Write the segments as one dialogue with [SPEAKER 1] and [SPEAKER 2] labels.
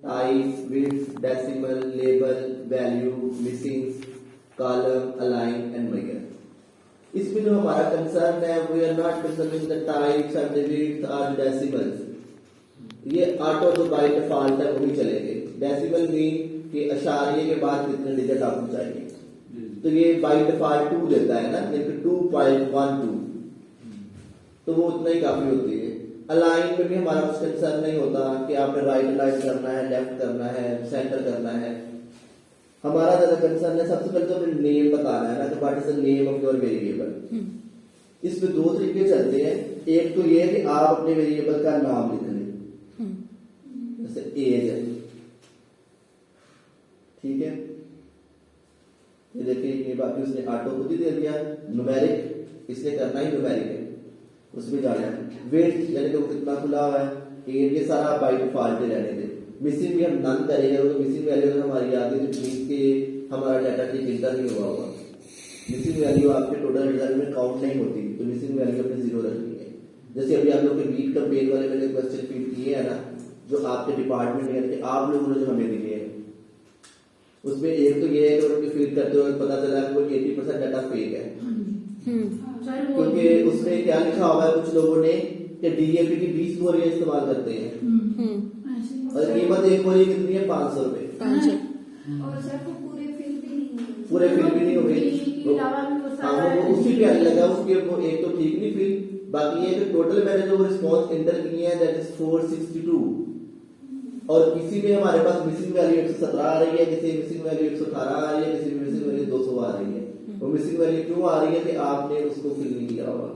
[SPEAKER 1] Type, width, decimal, label, value, missing, column, align and वगैरह। इसमें जो हमारा कंसर्न है, we are not concern with the types and the width और decimals. ये ऑटो जो बाय डिफॉल्ट है वही चलेंगे। डेसिमल मीन कि अशारिये के बाद कितने डिजिट आपको चाहिए, तो ये बाय डिफॉल्ट 2 देता है ना, जैसे 2.12, तो वो उतना ही काफी होती है। अलाइन में भी हमारा कुछ कंसर्न नहीं होता कि आपने राइट अलाइन करना है, लेफ्ट करना है, सेंटर करना है। हमारा ज्यादा कंसर्न है, सबसे पहले तो हमें नेम बताना है ना, तो what is the name of your variable. इसमें 2 तरीके चलते हैं। एक तो ये है कि आप अपने वेरिएबल का नाम लिख लें, जैसे एज है, ठीक है, ये देखिए, ये बाकी उसने ऑटो खुद ही दे दिया। न्यूमेरिक इसने करना ही न्यूमेरिक है, उसमें जाना है। वेट यानी कि वो कितना खुला हुआ है, एज ये सारा बाय डिफॉल्ट रहने दे। मिसिंग भी हम नन करेंगे, तो मिसिंग वैल्यू अगर हमारी आ गई तो मीन के हमारा डाटा ठीक इंटर नहीं हुआ होगा। मिसिंग वैल्यू आपके टोटल रिजल्ट में काउंट नहीं होती, तो मिसिंग वैल्यू अपने 0 रखनी है। जैसे अभी आप लोग के वीक कैंपेन वाले मैंने क्वेश्चन फीड किए हैं ना, जो आपके डिपार्टमेंट यानी कि आप लोगों ने जो हमें दिए हैं, उसमें एक तो ये है कि उनके फीड करते हुए पता चला कि 80% डाटा फेक है, क्योंकि उसमें क्या लिखा हुआ है, कुछ लोगों ने कि डीएपी की 20 बोरियां इस्तेमाल करते हैं और कीमत एक बोरी कितनी है, 500 रुपए।
[SPEAKER 2] और सर वो
[SPEAKER 1] पूरे फिल भी नहीं हो गई, हाँ वो उसी पे आने लगा उसके। वो एक तो ठीक नहीं फिल, बाकी ये कि टोटल मैंने जो रिस्पॉन्स एंटर किए हैं दैट इज 462, और किसी में हमारे पास मिसिंग वैल्यू 117 आ रही है, किसी मिसिंग वैल्यू 118 आ रही है, किसी में मिसिंग वैल्यू 200 आ रही है। वो मिसिंग वैल्यू क्यों आ रही है कि आपने उसको फिल नहीं किया होगा,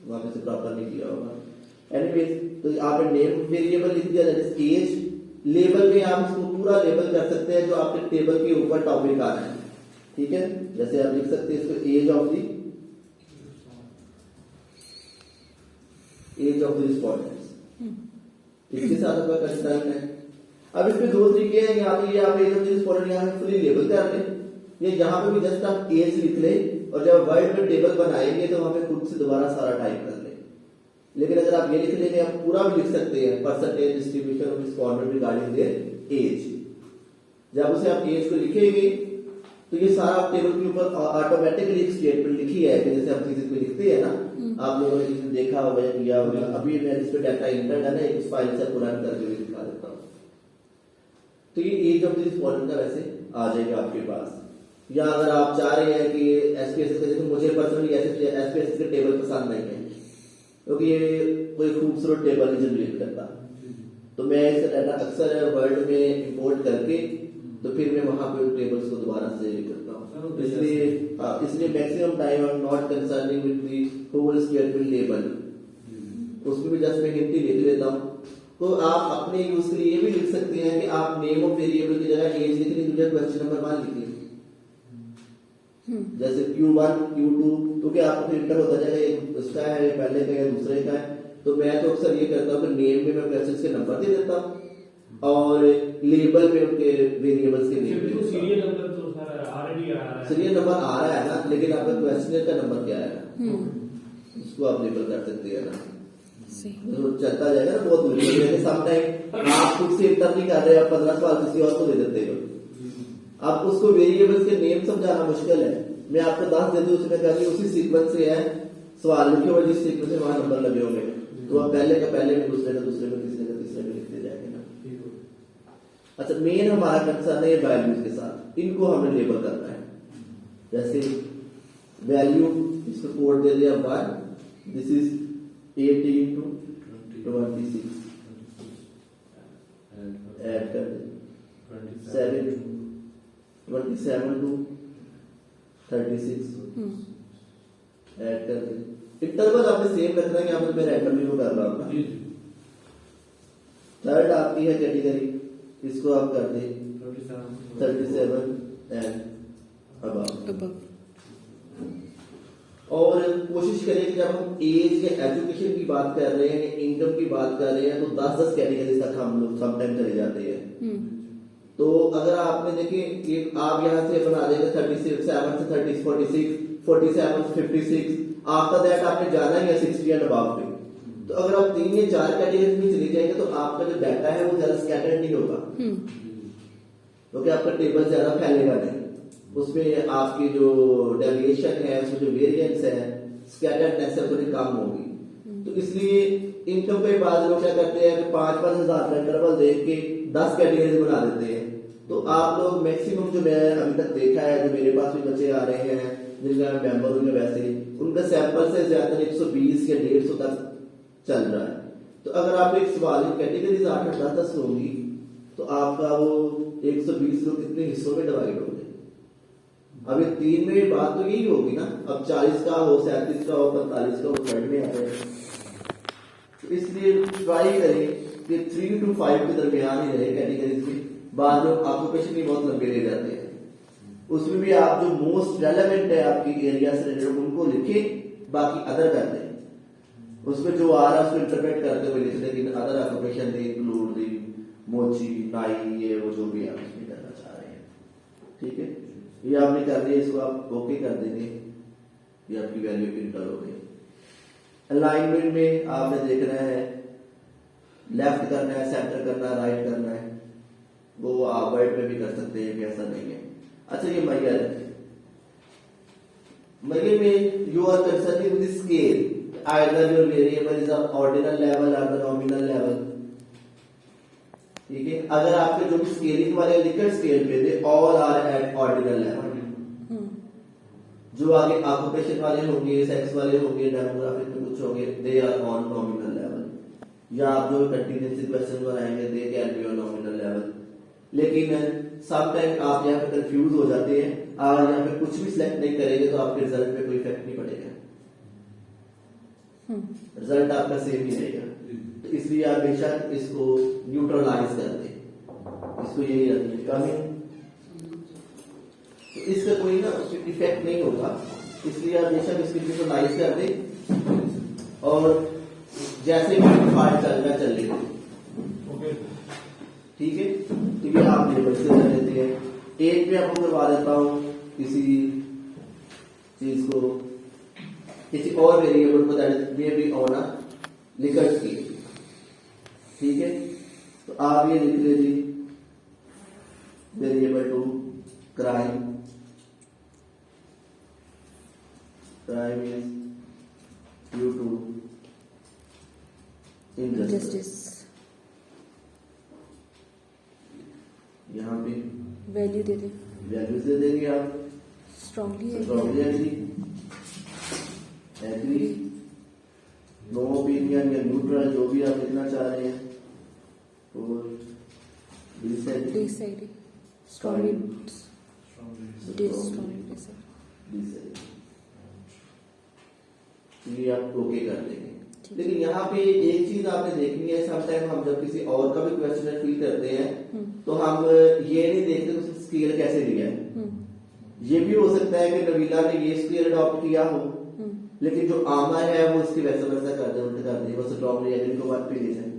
[SPEAKER 1] वहां से प्रॉपर नहीं किया होगा। एनीवेज, तो आपने नेम वेरिएबल लिख दिया दैट इज एज। लेबल में आप इसको पूरा लेबल कर सकते हैं जो आपके टेबल के ऊपर टॉपिक आ रहा है, ठीक है। जैसे आप लिख सकते हैं इसको एज ऑफ द रिस्पोंडेंट्स, इसके साथ आपका कंसर्न है। अब इसमें 2 तरीके हैं, यहाँ पे आप एज ऑफ द रिस्पोंडेंट यहाँ फुली लेबल कर लें, ये जहां पे भी जस्ट आप एज लिख लें, और जब वर्ड में टेबल बनाएंगे तो वहां पे खुद से दोबारा सारा टाइप कर लें। लेकिन अगर आप ये लिख लेंगे, आप पूरा भी लिख सकते हैं, percentage distribution of respondent regarding their age. जब उसे आप एज को लिखेंगे तो ये सारा टेबल के ऊपर ऑटोमेटिकली एक स्टेटमेंट लिखी है कि जैसे हम किसी को लिखते हैं ना, आप लोगों ने इसे देखा होगा या किया होगा। अभी मैं इस पे डाटा इंटर है ना, इस फाइल से पुरान करके भी दिखा देता हूँ। तो ये एज ऑफ द रिस्पोंडेंट का वैसे आ जाएगा आपके पास। या अगर आप चाह रहे हैं कि एसपीएसएस का, जैसे मुझे पर्सनली एसपीएसएस के टेबल पसंद नहीं है क्योंकि ये कोई खूबसूरत टेबल नहीं जनरेट करता, तो मैं इसका डाटा अक्सर वर्ड में इंपोर्ट करके तो फिर मैं वहां पे टेबल्स को दोबारा से करता हूँ। इसलिए maximum time I am not concerning with the whole statement label, उसमें भी जस्ट मैं हिंट ही लिख लेता हूँ। तो आप अपने यूज के लिए ये भी लिख सकते हैं कि आप नेम ऑफ वेरिएबल की जगह एज लिख ली, मुझे क्वेश्चन नंबर 1 लिख ली, जैसे Q1 Q2, क्योंकि आपको फिल्टर होता जाएगा उसका है पहले का या दूसरे का है। तो मैं तो अक्सर ये करता हूँ कि नेम में मैं क्वेश्चन के नंबर दे देता हूँ और लेबल में उनके वेरिएबल्स के नेम।
[SPEAKER 3] सीरियल नंबर तो सर ऑलरेडी आ रहा है,
[SPEAKER 1] सीरियल नंबर आ रहा है ना, लेकिन आपका क्वेश्चन का नंबर क्या है उसको आप लेबल कर सकते हैं ना, तो चलता जाएगा ना। बहुत मुश्किल समटाइम आप खुद से इंटर नहीं कर रहे, आप 15 सवाल किसी और को दे देते हो, आप उसको वेरिएबल्स के नेम समझाना मुश्किल है। मैं आपको 10 दे दूं, उसमें कभी उसी सीक्वेंस से है सवाल लिखे हुए, जिस सीक्वेंस से वहां नंबर लगे होंगे, तो आप पहले का पहले में, दूसरे का दूसरे में, तीसरे का तीसरे में लिखते जाएंगे ना। अच्छा, मेन हमारा कंसर्न है वैल्यूज के साथ, इनको हमें लेबल करना है। जैसे वैल्यू, इसको कोड दे दिया 1, दिस इज 18 to 26, ऐड कर दे 27 to 36, ऐड कर दे। इंटरवल आपने सेम रखना है, यहाँ पर मैं रैंडमली वो कर रहा हूँ। थर्ड आपकी है कैटेगरी, इसको आप कर दे 37 एंड अबव। और कोशिश करें कि जब हम एज या एजुकेशन की बात कर रहे हैं या इनकम की बात कर रहे हैं तो 10-10 कैटेगरी तक हम लोग समटाइम चले जाते हैं। तो अगर आपने देखिए आप यहाँ से बना देंगे 37 से 30, 46, 47 से 56, आफ्टर दैट आपने जाना ही है 60 एंड अबव पे। तो अगर आप 3 या 4 कैटेगरीज में चले जाएंगे तो आपका जो डाटा है वो ज्यादा स्कैटर्ड नहीं होगा, क्योंकि आपका टेबल ज्यादा फैलेगा नहीं, उसमें आपकी जो डेविएशन है, उसमें जो वेरिएंस है, स्कैटर्डनेस है, थोड़ी कम होगी। तो इसलिए इनकम पे बाद लोग क्या करते हैं कि 5-5 हजार का इंटरवल देख के 10 कैटेगरीज बना देते हैं। तो आप लोग मैक्सिमम जो मैं अभी तक देखा है, जो मेरे पास भी बच्चे आ रहे हैं जिनका मैं मेंबर हूँ, वैसे ही उनका सैंपल से ज्यादा 120 या 150 तक चल रहा है। तो अगर आप एक सवाल की कैटेगरीज 8-10 होंगी तो आपका वो 120 लोग कितने हिस्सों में डिवाइड होंगे। अब ये 3 में बात तो यही होगी ना, अब 40 का हो, 37 का हो, 45 का हो, थर्ड में आ जाए। तो इसलिए ट्राई करें कि 3 to 5 के दरमियान ही रहे कैटेगरीज में। बाद में ऑक्यूपेशन भी बहुत लंबे ले जाते हैं, उसमें भी आप जो मोस्ट रेलेवेंट है आपकी एरिया से रिलेटेड उनको लिखे, बाकी अदर कर दें। उसमें जो आ रहा है उसको इंटरप्रेट करते हुए लिख दें कि अदर ऑक्यूपेशन दे इंक्लूड दी मोची, नाई, ये वो जो भी आप उसमें करना चाह रहे हैं। ठीक है, ये आपने कर दिया, इसको आप ओके कर देंगे, ये आपकी वैल्यू इंटर हो गई। अलाइनमेंट में आपने देखना है लेफ्ट करना है, सेंटर करना है, राइट करना है, वो आप वर्ड में भी कर सकते हैं, ऐसा नहीं है। अच्छा, ये मैयर है, मैयर में you are concerning with scale, either your variable is of ordinal level और द नॉमिनल लेवल। ठीक है, अगर आपके जो भी स्केलिंग वाले लिखट स्केल पे they all are at ordinal level. जो आगे ऑक्यूपेशन वाले होंगे, सेक्स वाले होंगे, डेमोग्राफिक में कुछ होंगे, they are on nominal level. या आप जो कंटीन्यूअसली क्वेश्चन बनाएंगे they can be on nominal level. लेकिन सम टाइम आप यहाँ पे कंफ्यूज हो जाते हैं, अगर यहाँ पे कुछ भी सिलेक्ट नहीं करेंगे तो आपके रिजल्ट पे कोई इफेक्ट नहीं पड़ेगा, रिजल्ट आपका सेम ही रहेगा। तो इसलिए आप बेशक इसको न्यूट्रलाइज कर दें, इसको यही रखिएगा में, तो इसका कोई ना इफेक्ट नहीं होगा, इसलिए आप बेशक इसको न्यूट्रलाइज कर दें और जैसे भी डिफॉल्ट चल रहा चल लेते। ठीक है, तो ये आप लेवल से कर लेते हैं। एक में आपको करवा देता हूं किसी चीज को, किसी और वेरिएबल को that may be on a Likert scale. ठीक है, तो आप ये लिख लीजिए variable two crime, crime is due to injustice. यहाँ पे
[SPEAKER 2] वैल्यू दे दे,
[SPEAKER 1] वैल्यूज दे देंगे आप,
[SPEAKER 2] स्ट्रांगली
[SPEAKER 1] एग्री, नो ओपिनियन या न्यूट्रल, जो भी आप लिखना चाह रहे हैं, और
[SPEAKER 2] डिसाइड, स्ट्रांगली
[SPEAKER 1] ये आप ओके कर देंगे। लेकिन यहाँ पे एक चीज आपने देखनी है, समटाइम हम जब किसी और का भी क्वेश्चन फिल करते हैं तो हम ये नहीं देखते उसने स्केल कैसे लिया है। ये भी हो सकता है कि नबीला ने ये स्केल अडॉप्ट किया हो, लेकिन जो आमा है वो इसकी वैसा वैसा कर दे, उल्टा कर दे, वो स्ट्रॉन्गली एग्री को बात पे ले जाए।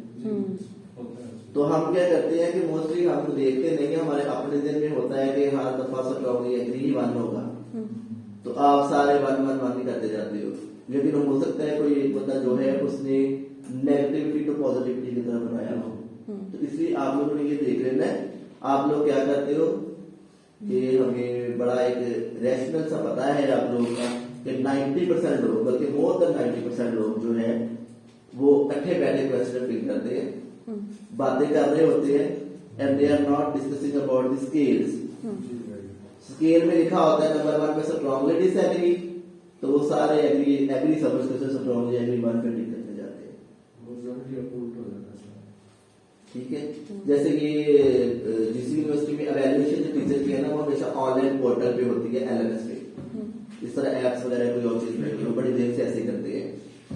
[SPEAKER 1] तो हम क्या करते हैं कि मोस्टली हम देखते नहीं है, हमारे अपने दिन में होता है कि हर दफा स्ट्रॉन्गली एग्री ही 1 होगा, तो आप सारे 1 करते जाते हो। लेकिन हो सकता है कोई एक बंदा जो है उसने नेगेटिविटी टू पॉजिटिविटी की तरह बनाया हो, तो इसलिए आप लोगों ने ये देख लेना है। आप लोग क्या करते हो कि हमें बड़ा एक रैशनल सा पता है आप लोगों का कि 90% लोग, बल्कि मोर देन 90% लोग जो है वो इकट्ठे बैठे क्वेश्चन फिल करते हैं, बातें कर रहे होते हैं, and they are not discussing about the scales. Scale में लिखा होता है नंबर 1 पे स्ट्रांगली डिसएग्री, तो वो सारे एग्री समझ के स्ट्रांगली एग्री 1 पे टिक करते जाते हैं। ठीक है, जैसे कि जिस यूनिवर्सिटी में इवैल्यूएशन जो टीचर की है ना, वो हमेशा ऑनलाइन पोर्टल पे होती है, LMS पे। इस तरह एप्स वगैरह कोई और चीज में बड़ी देर से ऐसे करते हैं।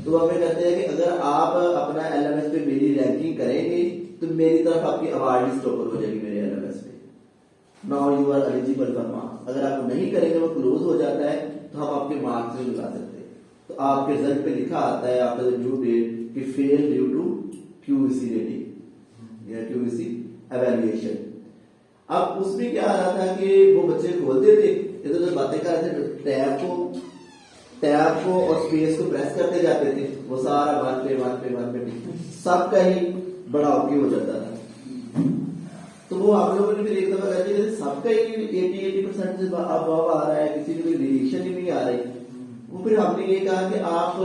[SPEAKER 1] तो हमें कहते हैं कि अगर आप अपना LMS पे मेरी रैंकिंग करेंगे तो मेरी तरफ आपकी अवार्ड लिस्ट ओपन हो जाएगी मेरे LMS पे। Now you are eligible for marks. अगर आप नहीं करेंगे, वो क्लोज हो जाता है, तो हम आपके मार्क्स नहीं लगा सकते। तो आपके रिजल्ट पे लिखा आता है आफ्टर द ड्यू डेट कि fail due to QEC rating या QEC एवेल्युएशन। अब उसमें क्या आ रहा था कि वो बच्चे खोलते थे, इधर उधर बातें कर रहे थे, टैब को टैब को और स्पेस को प्रेस करते जाते थे, वो सारा वन पे सबका ही बड़ा ओके हो जाता था। तो वो आप लोगों ने फिर एक दफा कहते जैसे सबका ही 80% से अब आ रहा है, किसी की कोई वेरिएशन ही नहीं आ रही। वो फिर हमने ये कहा कि आप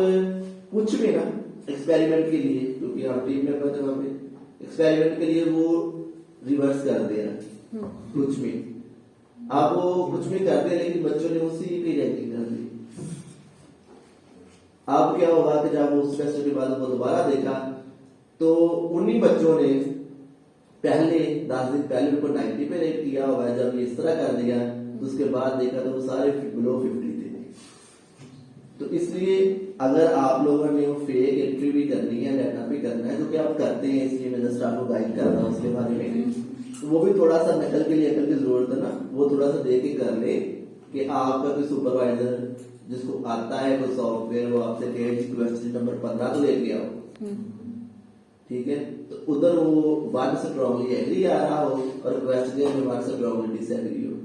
[SPEAKER 1] कुछ भी ना एक्सपेरिमेंट के लिए, क्योंकि हम टीम में थे वहां पे, एक्सपेरिमेंट के लिए वो रिवर्स कर दे रहा कुछ भी। आप वो कुछ भी करते, लेकिन बच्चों ने उसी पे रैंकिंग कर दी। अब क्या होगा कि जब उस टेस्ट के बाद वो दोबारा देखा तो उन्हीं बच्चों ने पहले 10 दिन पहले उनको 90 पे रेट किया होगा। जब ये इस तरह कर दिया तो उसके बाद देखा तो वो सारे बिलो 50 थे। तो इसलिए अगर आप लोगों ने वो फेक एंट्री भी करनी है, डाटा भी करना है, जो कि आप करते हैं, इसलिए मैं जस्ट आपको गाइड कर रहा हूँ उसके बारे में। तो वो भी थोड़ा सा नकल के लिए अकल की जरूरत है ना, वो थोड़ा सा देख के कर ले कि आपका कोई सुपरवाइजर जिसको आता है कोई सॉफ्टवेयर, वो आपसे कहे क्वेश्चन नंबर 15 तो लेके आओ, ठीक है। तो उधर वो वन से स्ट्रांगली एग्री आ रहा हो और क्वेश्चन में वन से स्ट्रांगली डिसएग्री हो,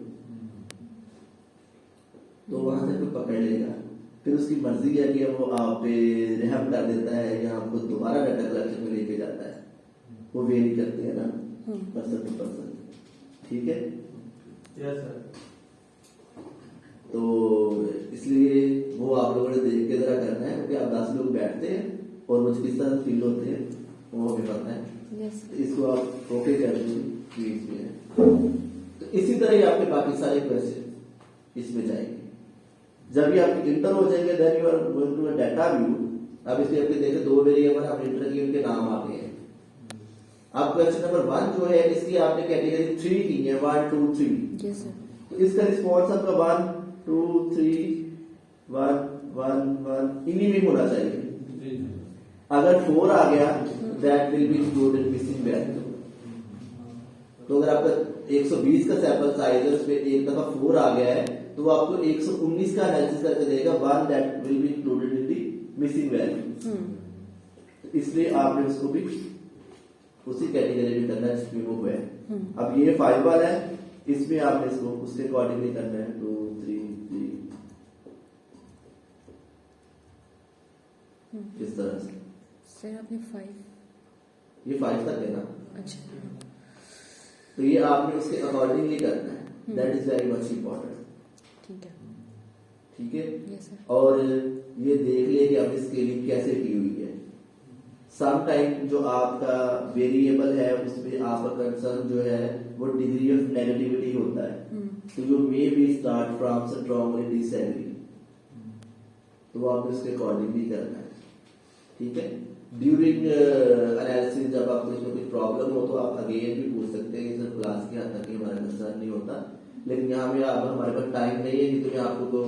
[SPEAKER 1] तो वहां से कोई पकड़ लेगा। फिर उसकी मर्जी है कि वो आप पे रहम कर देता है या आपको दोबारा डाटा कलेक्शन में लेके जाता है। वो वेरी करते हैं ना पर्सन टू पर्सन, ठीक है।
[SPEAKER 3] Yes sir.
[SPEAKER 1] तो इसलिए वो आप लोगों ने देख के जरा करना है, क्योंकि आप 10 लोग बैठते हैं और मुझे किस तरह फील होते हैं वो हमें पता है।
[SPEAKER 2] Yes.
[SPEAKER 1] इसको आप ओके कर दीजिए। तो इसी तरह ही आपके बाकी सारे क्वेश्चन इसमें जाएंगे। जब भी आप इंटर हो जाएंगे then you are going to a data view. अब इसमें आपके देखे 2 वेरिएबल आप इंटर किए, उनके नाम आ गए हैं। अब क्वेश्चन नंबर 1 जो है इसकी आपने कैटेगरी 3 की है, 1 2 3।
[SPEAKER 2] Yes, sir.
[SPEAKER 1] तो इसका रिस्पॉन्स आपका 1 2 3 1 1 1 इन्हीं में होना चाहिए। अगर 4 आ गया that will be included missing value. तो अगर आपका 120 का सैंपल साइज है, उसमें एक दफा 4 आ गया है, तो वो आपको 119 का एनालिसिस करके देगा, 1 that will be included in the missing value. इसलिए आपने उसको भी उसी कैटेगरी में करना है जिसमें वो है। अब ये 5 वाला है, इसमें आपने इसको उसके अकॉर्डिंगली करना है। 2 3 3 इस तरह से।
[SPEAKER 2] सर आपने 5।
[SPEAKER 1] ये 5 तक है ना।
[SPEAKER 2] अच्छा।
[SPEAKER 1] तो ये आपने उसके अकॉर्डिंगली करना है। That is very much important,
[SPEAKER 2] ठीक है।
[SPEAKER 1] ठीक है।
[SPEAKER 2] Yes sir.
[SPEAKER 1] और ये देख ले कि आपने स्केलिंग कैसे की हुई है। सम टाइम जो आपका वेरिएबल है उसमें आपका कंसर्न जो है वो डिग्री ऑफ नेगेटिविटी होता है। तो you may be start from strongly disagree, तो वो आपने उसके अकॉर्डिंगली करना है, ठीक है। ड्यूरिंग एनालिसिस जब आपको इसमें कोई प्रॉब्लम हो तो आप अगेन भी पूछ सकते हैं। सर क्लास के हद तक ही हमारा कंसर्न नहीं होता, लेकिन यहाँ में अब हमारे पास टाइम नहीं है, नहीं तो मैं आपको तो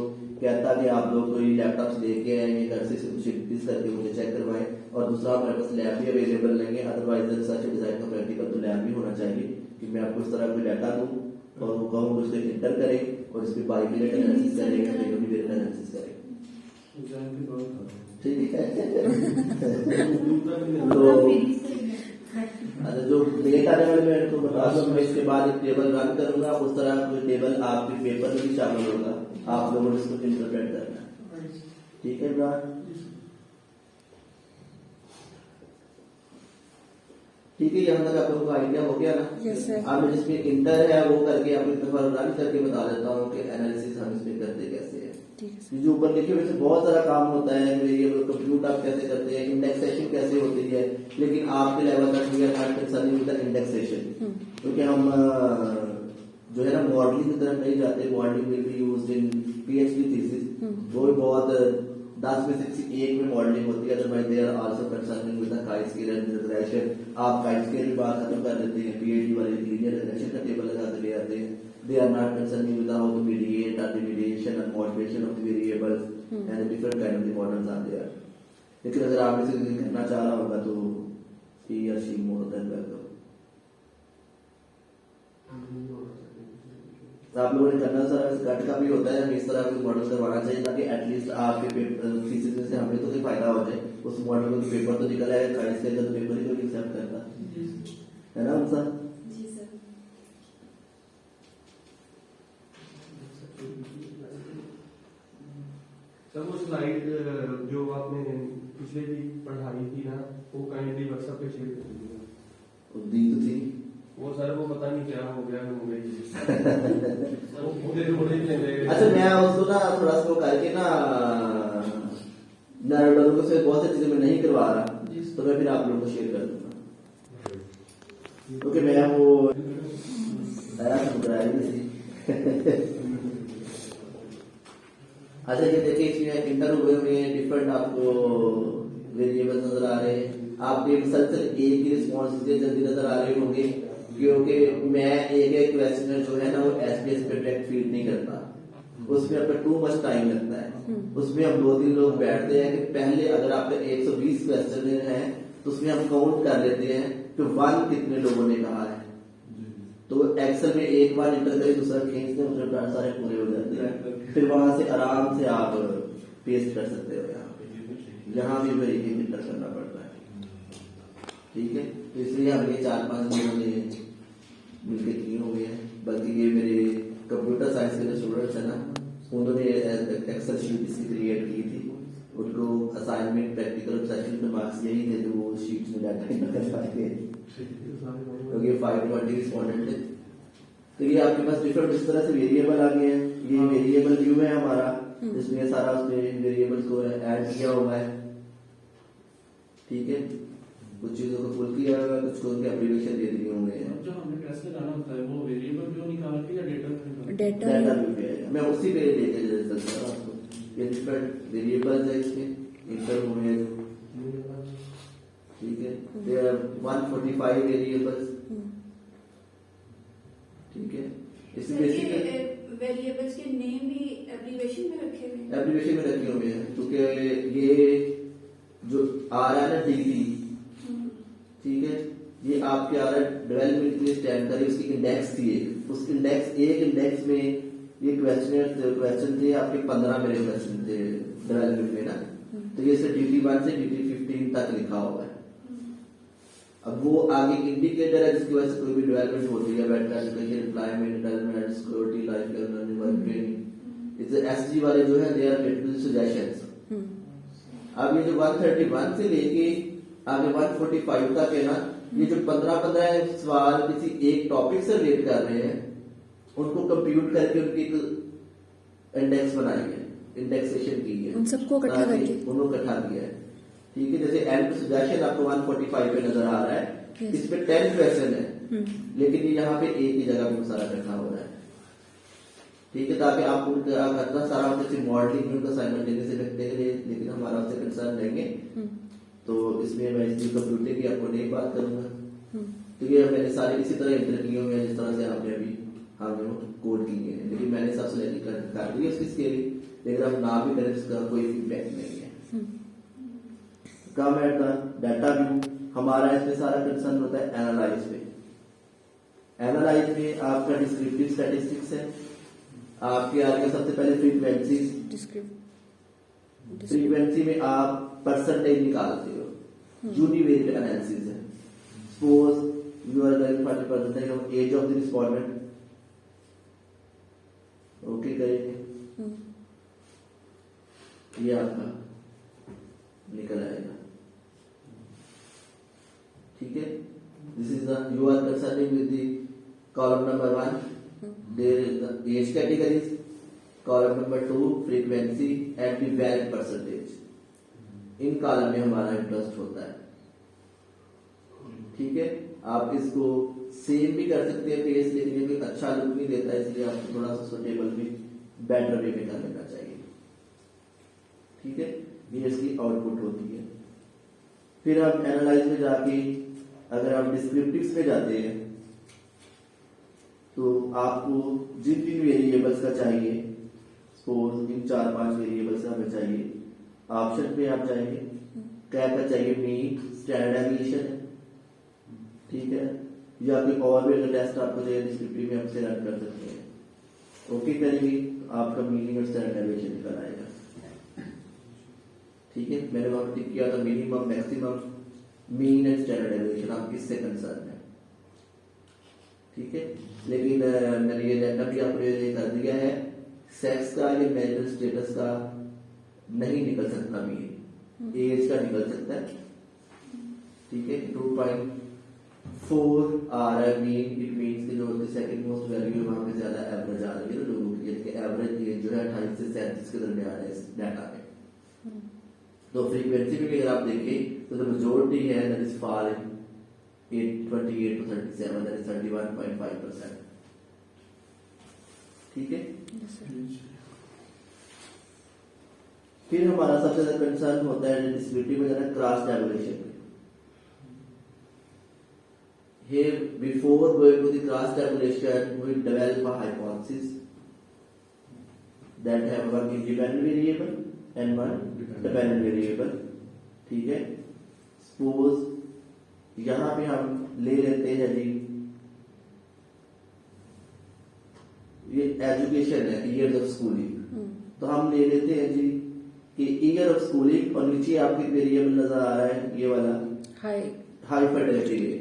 [SPEAKER 1] कहता कि आप लोग कोई लैपटॉप्स लेके आए, ये घर से शिफ्ट करके मुझे चेक करवाएं। और दूसरा हमारे पास लैब भी अवेलेबल नहीं है, अदरवाइज रिसर्च डिजाइन का प्रैक्टिकल तो लैब भी होना चाहिए कि मैं आपको इस तरह कोई डाटा दूं और वो कहूँ उसको इंटर करें और इस पर बाइबिलेट एनालिसिस करेंगे, फिर एनालिसिस करेंगे, ठीक है। तो जो लेट आने वाले मैं तो बता दूं, मैं इसके बाद एक टेबल रन करूंगा, उस तरह कोई टेबल आपके पेपर में भी शामिल होगा, आप लोगों ने इसको इंटरप्रेट करना है, ठीक है इमरान। ठीक है, यहाँ तक आप लोगों को आइडिया हो गया ना।
[SPEAKER 2] Yes sir.
[SPEAKER 1] अब मैं जिसमें इंटर है वो करके आपको एक दफा रन करके बता देता हूँ कि एनालिसिस हम इसमें करते कैसे है।
[SPEAKER 2] ठीक है सर।
[SPEAKER 1] जो ऊपर लिखे हुए से बहुत सारा काम होता है, वेरिएबल कंप्यूट आप कैसे करते हैं, इंडेक्सेशन कैसे होती है, लेकिन आपके लेवल तक we are not concerning with the indexation, क्योंकि हम जो है ना मॉडलिंग की तरफ नहीं जाते। Modelling will be used in PhD thesis, वो भी बहुत 10 में से किसी एक में मॉडलिंग होती है। Otherwise they are also concerning with the chi-square and regression. आप chi-square की बात खत्म कर देते हैं, पीएचडी वाले लीनियर रिग्रेशन का टेबल लगा के ले आते हैं। They are not concerning with how to mediate or the mediation and motivation of the variables and the different kind of the models are there. लेकिन अगर आप इसे करना चाह रहा होगा तो he or she more than welcome। आप लोगों ने करना सर कट का भी होता है, हमें इस तरह कोई मॉडल करवाना चाहिए ताकि एटलीस्ट आपके पेपर थीसिस में से हमें तो कोई फायदा हो जाए। उस मॉडल को पेपर तो निकल आएगा, इसके अंदर पेपर ही कोई एक्सेप्ट करता है ना सर।
[SPEAKER 3] सब उसको
[SPEAKER 4] स्लाइड जो आपने पिछले भी पढ़ाई थी ना, वो काइंडली व्हाट्सएप पे शेयर कर दीजिएगा।
[SPEAKER 1] दी तो थी
[SPEAKER 4] वो सर वो पता नहीं क्या हो गया, हो गई वो पूरे लेंगे।
[SPEAKER 1] अच्छा, मैं उसको ना थोड़ा सा वो करके ना नारुतो को से बहुत सी चीजें मैं नहीं करवा रहा, तो मैं फिर आप लोगों को शेयर कर दूंगा, क्योंकि मैं वो अच्छा ये देखिए, इसमें इंटरव्यू में डिफरेंट आपको वेरिएबल्स नजर आ रहे हैं। आपके मुसलसल एक ही रिस्पॉन्स जल्दी नजर आ रहे होंगे, क्योंकि मैं एक एक क्वेश्चन जो है ना वो एसपीएस पे डायरेक्ट फीड नहीं करता, उसमें आपका टू मच टाइम लगता है। उसमें हम 2-3 लोग बैठते हैं कि पहले अगर आपके 120 क्वेश्चन हैं तो उसमें हम काउंट कर लेते हैं कि 1 कितने लोगों ने कहा है, तो एक्सेल में एक बार इंटर करें, दूसरा खींचते हैं, उसमें सारे पूरे हो जाते हैं। फिर वहां से आराम से आप पेस्ट कर सकते हो, यहाँ भी फिर एक इंटर करना पड़ता है। ठीक है, तो इसलिए हम ये 4-5 लोगों ने मिलकर किए हुए हैं। बल्कि ये मेरे कंप्यूटर साइंस के जो स्टूडेंट्स है ना, उन्होंने एक्सेल शीट इसकी क्रिएट की थी। उनको असाइनमेंट प्रैक्टिकल सेशन में मार्क्स यही थे जो वो शीट्स में डाटा एंटर कर पाते हैं, क्योंकि 520 रिस्पोंडेंट थे। तो ये आपके पास डिफरेंट इस तरह से वेरिएबल आ गए हैं। ये वेरिएबल व्यू है हमारा, जिसमें सारा उसमें वेरिएबल्स को ऐड किया हुआ है। ठीक है, कुछ चीजों को फुल किया हुआ है, कुछ को उनके एप्लीकेशन दे दिए होंगे।
[SPEAKER 3] जो हमने टेस्ट लगाना होता है वो वेरिएबल व्यू निकाल के या डेटा
[SPEAKER 2] डेटा
[SPEAKER 1] डाटा व्यू पे आएगा, मैं उसी पे लेके चलता हूं आपको। ये डिफरेंट वेरिएबल्स है, इसमें इंटर हुए हैं। ठीक है, देयर आर 145 वेरिएबल्स। ठीक है, इसमें बेसिकली
[SPEAKER 5] वेरिएबल्स के नेम भी एप्लीकेशन में रखे हुए हैं।
[SPEAKER 1] एप्लीकेशन में रखे हुए हैं, क्योंकि ये जो आ रहा है ना डीटी, ठीक है, ये आपके आ रहा है डेवलपमेंट के लिए स्टैंड करें, उसकी इंडेक्स थी एक, उस इंडेक्स एक इंडेक्स में ये क्वेश्चन थे आपके 15 मेरे क्वेश्चन थे डेवलपमेंट में ना, तो ये से DT1 से DT15 तक लिखा हुआ है। अब वो आगे इंडिकेटर है जिसकी वजह से कोई भी डेवलपमेंट होती है, better education, employment, development, security, life learning, work training. इस एसजी वाले जो है दे आर लिटिल सजेशंस। अब ये जो 131 से लेके आगे 145 तक है ना, ये जो 15-15 सवाल किसी एक टॉपिक से रिलेट कर रहे हैं, उनको कंप्यूट करके उनकी एक इंडेक्स बनाई है, इंडेक्सेशन की है,
[SPEAKER 2] उन सबको इकट्ठा करके
[SPEAKER 1] उन्होंने इकट्ठा किया है। ठीक है, जैसे एंड सजेशन आपको 145 पे नजर आ रहा है,
[SPEAKER 2] Yes.
[SPEAKER 1] इस पे 10 क्वेश्चन है, लेकिन ये यहाँ पे एक ही जगह पे सारा इकट्ठा हो रहा है। ठीक है, ताकि आप उनका करना सारा उनके मॉडलिंग में उनका साइमल्टेनियस रखते हैं, लेकिन हमारा उससे कंसर्न रहेंगे। तो इसमें मैं इसकी कंप्यूटिंग की आपको नहीं बात करूंगा, क्योंकि मैंने सारे इसी तरह इंटर किए हुए हैं जिस तरह से आपने अभी हमने कोड किए हैं, लेकिन मैंने सबसे कर दी उसकी स्केलिंग, लेकिन आप ना भी करें उसका कोई इम्पैक्ट नहीं है। कम है डाटा व्यू, हमारा इसमें सारा कंसर्न होता है एनालाइज पे। एनालाइज में आपका डिस्क्रिप्टिव स्टैटिस्टिक्स है, आपके आगे सबसे पहले फ्रीक्वेंसी। फ्रीक्वेंसी में आप परसेंटेज निकालते हो, यूनिवेरिएट एनालिसिस है। Suppose you are going 40% of age of the respondent, okay करेंगे, ये आपका निकल आएगा। ठीक है, this is the you are concerning with the column number 1, there is the age categories, column number 2 frequency and the valid percentage. इन column में हमारा इंटरेस्ट होता है। ठीक है, आप इसको सेम भी कर सकते हैं पेज, लेकिन ये कोई अच्छा लुक नहीं देता है, इसलिए आपको थोड़ा सा सुटेबल भी बेटर वे में कर लेना चाहिए। ठीक है, ये इसकी आउटपुट होती है। फिर आप एनालाइज में जाके अगर आप डिस्क्रिप्टिव्स में जाते हैं तो आपको जिन जिन वेरिएबल्स का चाहिए, सपोज इन 4-5 वेरिएबल्स का हमें चाहिए, ऑप्शन पे आप जाएंगे, क्या क्या चाहिए, मीन, स्टैंडर्ड एविएशन, ठीक है, या कोई और भी अगर टेस्ट आपको चाहिए डिस्क्रिप्टिव में आपसे रन कर सकते हैं। ओके करेंगे तो आपका मीनिंग और स्टैंडर्ड एविएशन निकल आएगा। ठीक है, मैंने वहां पर टिक किया था minimum, maximum, mean and standard aviation, आप किससे कंसर्न है। ठीक है, लेकिन मैंने ये डाटा भी आपको ये कर दिया है, सेक्स का, ये मैरिटल स्टेटस का, नहीं निकल सकता भी, एज का निकल सकता है। ठीक है, 2.4 आ रहा है मीन, इट मीन्स कि जो सेकंड मोस्ट वैल्यू है वहां पे ज्यादा एवरेज आ रही है लोगों की, जबकि एवरेज एज जो है 28 से 37 के दरमियान है इस डाटा में। तो फ्रीक्वेंसी में भी अगर आप देखें तो द मेजॉरिटी है that is for in 28 to 37, that is 31.5%। ठीक है,
[SPEAKER 2] Yes, sir.
[SPEAKER 1] फिर हमारा सबसे ज्यादा कंसर्न होता है डिसेबिलिटी में जाना cross tabulation. Here, before going to the cross tabulation, we develop a hypothesis that have one independent variable and one dependent variable। ठीक है, सपोज यहां पे हम ले लेते हैं जी, ये एजुकेशन है, ईयर्स ऑफ स्कूलिंग, तो हम ले लेते हैं जी कि ईयर ऑफ स्कूलिंग और नीचे आपके वेरिएबल नजर आ रहा है ये वाला
[SPEAKER 2] High.
[SPEAKER 1] High fertility rate.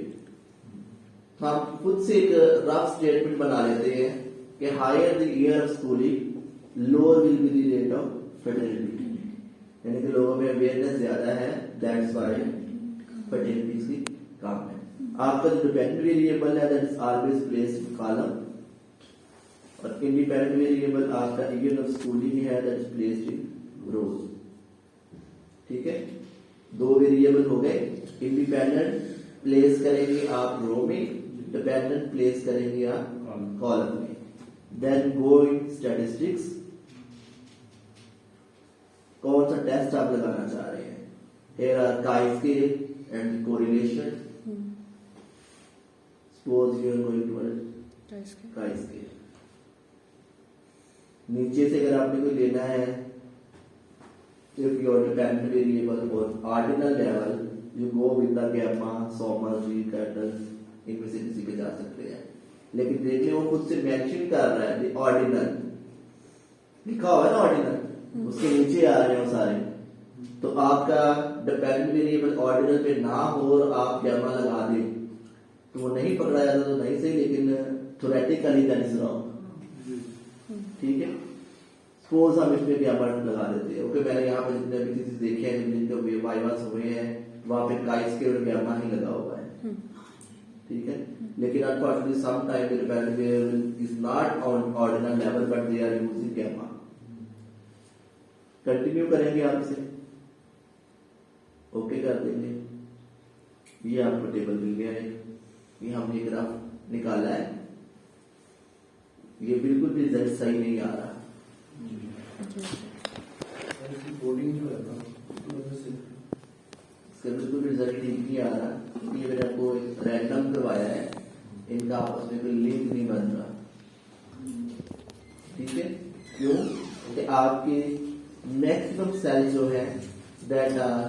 [SPEAKER 1] तो हम खुद से एक रफ स्टेटमेंट बना लेते हैं कि higher the year of schooling lower will be the rate of fertility, यानी कि लोगों में अवेयरनेस ज्यादा है, दैट्स व्हाई फर्टिलिटी की कम है। आपका जो डिपेंडेंट वेरिएबल है that is always placed in column, और इंडिपेंडेंट वेरिएबल आपका ईयर ऑफ स्कूलिंग है दैट इज प्लेस्ड इन रोज। ठीक है, दो वेरिएबल हो गए, इंडिपेंडेंट प्लेस करेंगे आप रो में, डिपेंडेंट प्लेस करेंगे आप कॉलम में। देन गो इन स्टैटिस्टिक्स, कौन सा टेस्ट आप लगाना चाह रहे हैं। Here are chi-square and correlation. Suppose you are going to chi-square। नीचे से अगर आपने कोई लेना है, if your dependent variable was ordinal level, you go with the gamma, Somers, G, Cattles, इनमें से किसी पे जा सकते हैं। लेकिन देखिए वो खुद से मेंशन कर रहा है ऑर्डिनल, लिखा हुआ है ना ऑर्डिनल, उसके नीचे आ रहे हैं वो सारे। तो आपका डिपेंडेंट वेरिएबल ऑर्डिनल पे ना हो और आप गैमा लगा दें तो वो नहीं पकड़ा जाता, तो नहीं सही, लेकिन थ्योरेटिकली दैट इज रॉन्ग। ठीक है, सपोज हम इसमें गैमा लगा देते हैं। ओके, मैंने यहाँ पे जितने भी चीजें देखे हैं, जिनके वाइवास हुए हैं, वहां पे chi-square और गैमा ही लगा हुआ है। ठीक है, लेकिन unfortunately some time the dependent variable is not on ordinal level but they are using gamma. Continue करेंगे आप इसे, ओके कर देंगे। ये आपको टेबल मिल गया है, ये हमने ग्राफ निकाला है, ये बिल्कुल भी रिजल्ट सही नहीं आ रहा।
[SPEAKER 3] कोडिंग जो है ना
[SPEAKER 1] इसका बिल्कुल रिजल्ट ठीक नहीं आ रहा। ये मैंने आपको रैंडम करवाया है, इनका आपस में कोई लिंक नहीं बन रहा। ठीक है, क्यों कि आपके मैक्सिमम सेल जो है that are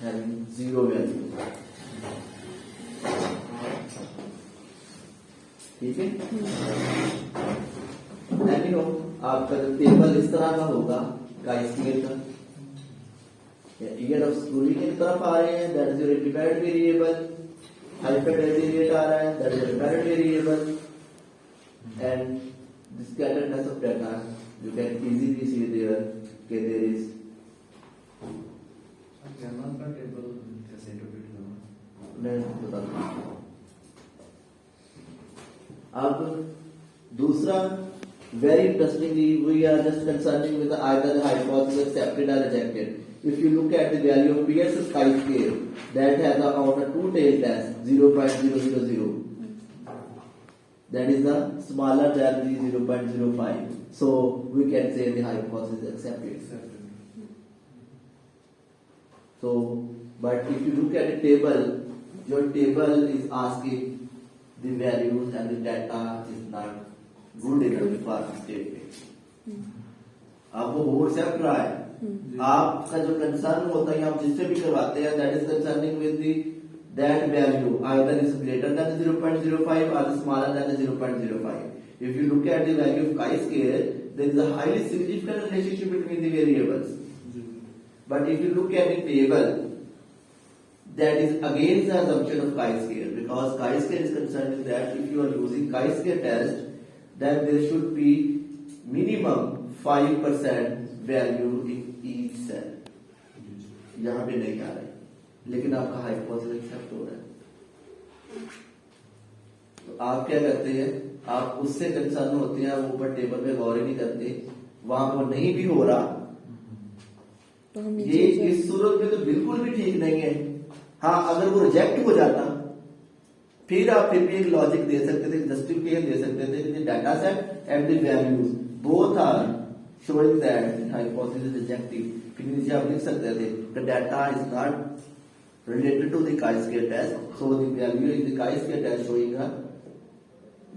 [SPEAKER 1] having zero value. ठीक है, आपका जो टेबल इस तरह का होगा chi-square का, ईयर ऑफ स्कूलिंग की तरफ आ रहे हैं, that is your independent variable, hyperdensity rate आ रहा है, that is dependent variable, and the scatteredness of data you can easily see there कि there is
[SPEAKER 3] गैमा का टेबल कैसे इंटरप्रेट करना।
[SPEAKER 1] मैं बताता हूं। अब दूसरा very interestingly we are just concerning with either the hypothesis accepted or rejected. If you look at the value of Pearson's chi-square that has on a two-tailed test 0.000, that is the smaller than the 0.05, so we can say the hypothesis is accepted. So but if you look at the table, your table is asking the values and the data is not good enough for statement। आपको board से रहा है, आपका जो concern होता है आप जिससे भी करवाते हैं that is concerning with the that value either is greater than 0.05 or smaller than 0.05। if you look at the value of chi-square there is a highly significant relationship between the variables, but if you look at the table that is against the assumption of chi-square, because chi-square is concerned with that if you are using chi-square test then there should be minimum 5% value in each cell, यहाँ पे नहीं आ रहे लेकिन आपका hypothesis accept हो रहा है। तो आप क्या करते हैं, आप उससे कंसर्न होते हैं, वो ऊपर टेबल पे गौर ही नहीं करते, वहां पर नहीं भी हो रहा,
[SPEAKER 2] तो हम
[SPEAKER 1] ये
[SPEAKER 2] नीचे
[SPEAKER 1] इस सूरत में तो बिल्कुल भी ठीक नहीं है। हाँ, अगर वो रिजेक्ट हो जाता फिर आप फिर भी एक लॉजिक दे सकते थे, जस्टिफिकेशन दे सकते थे, data set and the values both are showing that hypothesis rejective. फिर नीचे आप लिख सकते थे the data is not related to the chi-square test, so the value in the chi-square test showing a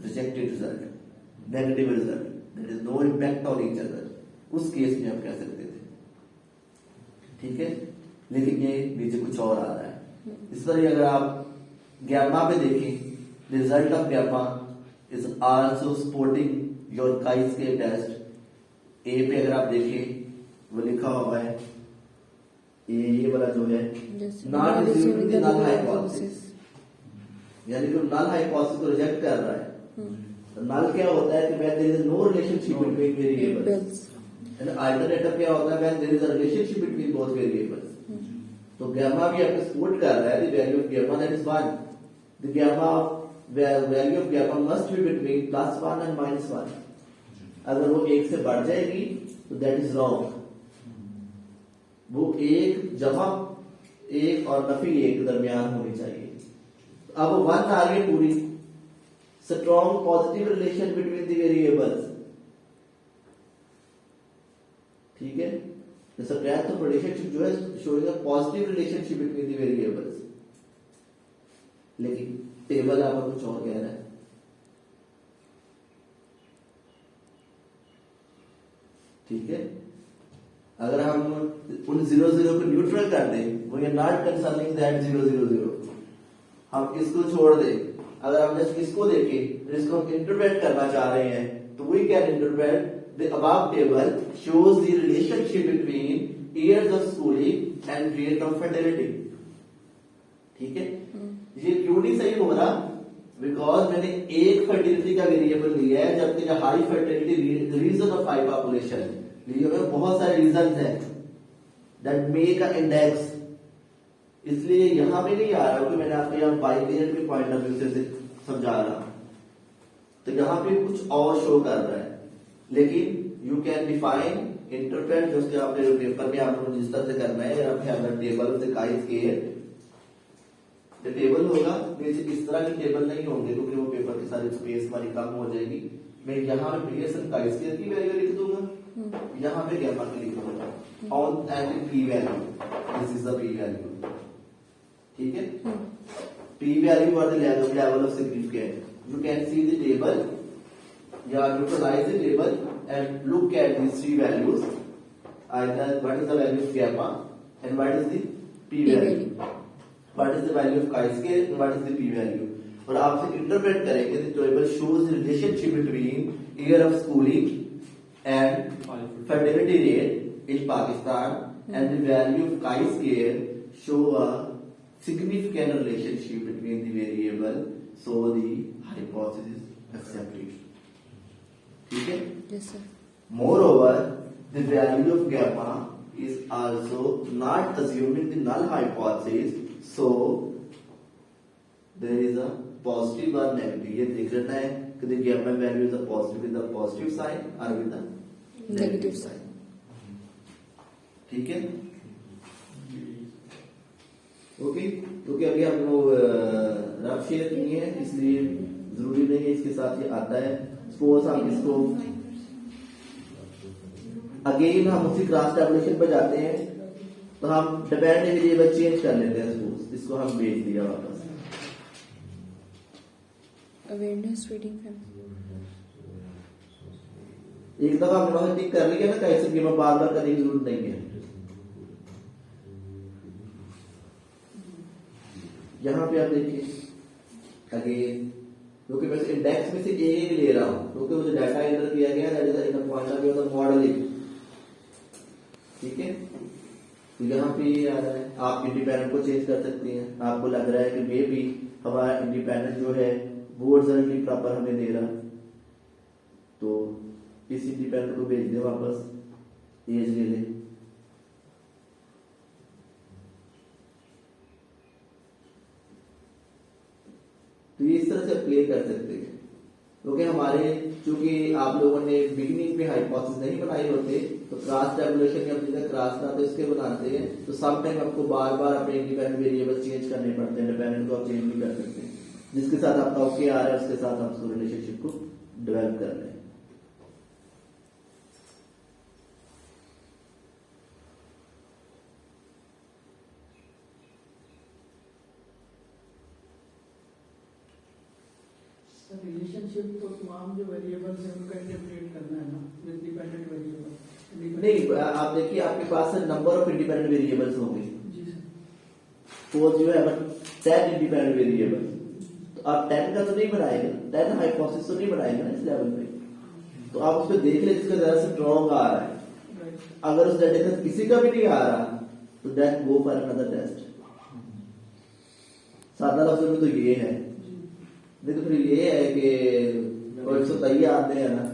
[SPEAKER 1] rejected result, negative result, there is no impact on each other। उस case में आप कह सकते थे, ठीक है। लेकिन ये नीचे कुछ और आ रहा है। इस तरह अगर आप गैमा पे देखें, result of gamma is also supporting your chi-square test. A पे अगर आप देखें वो लिखा हुआ है, ये वाला जो है not assuming the null hypothesis, यानी कि नल हाइपोथेसिस को रिजेक्ट कर रहा है। तो नल क्या होता है कि when there is no relationship between variables, and alternative क्या होता है when there is a relationship between both variables। तो gamma भी आपको सपोर्ट कर रहा है, the value of gamma that is 1, the gamma value of gamma must be between +1 and -1। अगर वो 1 से बढ़ जाएगी तो that is wrong, वो 1 जमा 1 और नफी 1 के दरमियान होनी चाहिए। अब 1 आ रही है पूरी, strong positive relation between the variables, ठीक है। The strength of relationship जो है showing a positive relationship between the variables, लेकिन टेबल आपको कुछ और कह रहा है, ठीक है। अगर हम उन 0 0 को न्यूट्रल कर दें, वो ये नॉट कंसर्निंग दैट 0 0 0, हम इसको छोड़ दें, अगर हम जस्ट इसको देखें, इसको हम इंटरप्रेट करना चाह रहे हैं, तो we can interpret the above table shows the relationship between years of schooling and rate of fertility, ठीक है। ये क्यों नहीं सही हो रहा, बिकॉज मैंने एक फर्टिलिटी का वेरिएबल लिया है, जबकि जो high fertility region of high population में बहुत सारे रीजन हैं दैट मेक अ इंडेक्स, इसलिए यहां पे नहीं आ रहा, क्योंकि मैंने आपको यहाँ बाइवेरिएंट के पॉइंट ऑफ व्यू से समझा रहा, तो यहाँ पे कुछ और शो कर रहा है। लेकिन यू कैन डिफाइन इंटरप्रेट, जो कि आपने पेपर में आपको जिस तरह से करना है, आप have the table of the chi-square, जो टेबल होगा नीचे इस तरह के टेबल नहीं होंगे, क्योंकि वो पेपर की सारी स्पेस हमारी कम हो जाएगी। मैं यहाँ पे प्रीवियस chi-square की वैल्यू लिख दूंगा, यहाँ पे गैमा की लिख दूंगा on and P value, this is the P value, ठीक है। पी वैल्यू और the level of significance, you can see the table या neutralise the table and look at these 3 values, either what is the value of gamma and what is the p value, what is the value of chi-square and what is the p value, और आपसे interpret करेंगे the table shows the relationship between year of schooling and fertility rate in Pakistan, and the value of chi-square show a significant relationship between the variable, so the hypothesis accepted, ठीक है।
[SPEAKER 2] yes sir,
[SPEAKER 1] Moreover, the value of gamma is also not assuming the null hypothesis, so there is a positive or negative, ये देख लेना है कि the gamma value is a positive with the positive sign or with the
[SPEAKER 2] Negative
[SPEAKER 1] sign, ठीक है। Okay, क्योंकि अभी हम लोग रफ शेयर किए हैं, इसलिए जरूरी नहीं है इसके साथ ये आता है। सपोज हम इसको अगेन हम उसी क्रॉस टेबुलेशन पर जाते हैं, तो हम डिपेंडेंट वेरिएबल चेंज कर लेते हैं, सपोज इसको हम भेज दिया वापस,
[SPEAKER 2] awareness reading from
[SPEAKER 1] एक दफा हमने वहां टिक कर लिया ना, कैसे कि मैं बार बार करने की जरूरत नहीं है। यहां पे आप देखिए अगेन, क्योंकि मैं इंडेक्स में से एक ले रहा हूं, क्योंकि वो जो डाटा एंटर किया गया that is in point of view of modelling, ठीक है। तो यहाँ पे ये आ रहा है, आप इंडिपेंडेंट को चेंज कर सकते हैं, आपको लग रहा है कि मे भी हमारा इंडिपेंडेंट जो है वो रिजल्ट नहीं प्रॉपर हमें दे रहा, तो इस इंडिपेंडेंट को भेज दे वापस, एज ले ले, ये कर सकते हैं, क्योंकि हमारे चूंकि आप लोगों ने बिगिनिंग पे हाइपोथेसिस नहीं बनाए होते, तो क्रॉस टेबुलेशन या जिधर क्रॉस ना तो इसके बनाते हैं, तो सम टाइम आपको बार बार अपने इंडिपेंडेंट वेरिएबल चेंज करने पड़ते हैं, डिपेंडेंट को आप चेंज नहीं कर सकते। जिसके साथ आपका ओके आ रहा है उसके साथ आप उसको रिलेशनशिप को डेवलप कर रहे हैं।
[SPEAKER 3] रिलेशनशिप तो तमाम जो वेरिएबल्स हैं उनका इंटरप्रेट करना है ना विद डिपेंडेंट वेरिएबल।
[SPEAKER 1] नहीं, आप देखिए आपके पास नंबर ऑफ इंडिपेंडेंट वेरिएबल्स होंगे।
[SPEAKER 3] जी सर।
[SPEAKER 1] सपोज जो है 10 इंडिपेंडेंट वेरिएबल, तो आप 10 का तो नहीं बनाएगा, 10 हाइपोथेसिस तो नहीं बनाएगा ना इस लेवल पे, तो आप उसको देख ले जिसका ज्यादा स्ट्रॉन्ग आ रहा है। अगर उस डाटा का किसी का भी नहीं आ रहा तो then go for another test. सादा लफ्ज में तो ये है, देखो फिर ये है कि 123 आते हैं ना,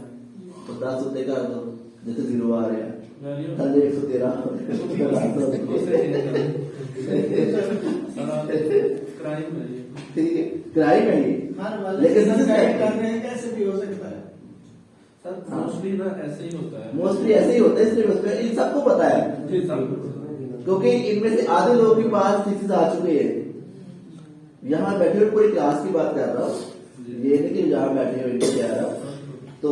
[SPEAKER 1] तो 10 होते कर दो, जैसे 0 आ रहे हैं,
[SPEAKER 3] वैल्यू
[SPEAKER 1] 113
[SPEAKER 3] क्राइम है ये।
[SPEAKER 1] ठीक है, क्राइम है ये, लेकिन
[SPEAKER 6] कैसे भी हो सकता है
[SPEAKER 3] सर मोस्टली ना ऐसे ही होता है।
[SPEAKER 1] मोस्टली ऐसे ही होता है, इसलिए उसमें इन सबको पता है,
[SPEAKER 3] जी सर।
[SPEAKER 1] क्योंकि इनमें से आधे लोगों के पास थीसिस आ चुके हैं। यहाँ बैठे हुए पूरी क्लास की बात कर रहा हूँ, ये नहीं कि जहाँ बैठे हुए इनके कह रहा हूँ, तो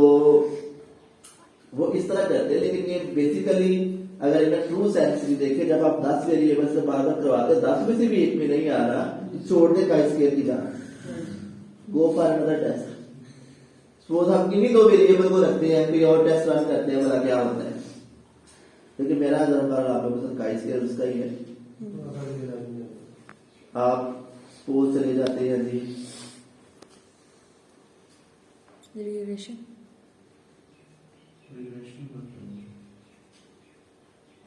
[SPEAKER 1] वो इस तरह करते हैं। लेकिन ये बेसिकली अगर इनका ट्रू सेंस भी देखे, जब आप 10 वेरिएबल से बार बार करवाते 10 में से भी एक में नहीं आ रहा, छोड़ दे का स्केयर की जान, गो फॉर अनदर टेस्ट। सपोज हम किन्हीं 2 वेरिएबल को रखते हैं, कोई और टेस्ट रन करते हैं, बोला क्या होता है, क्योंकि मेरा आप लोगों का स्केयर उसका ही है। आप सपोज चले जाते हैं जी
[SPEAKER 2] रिलेशन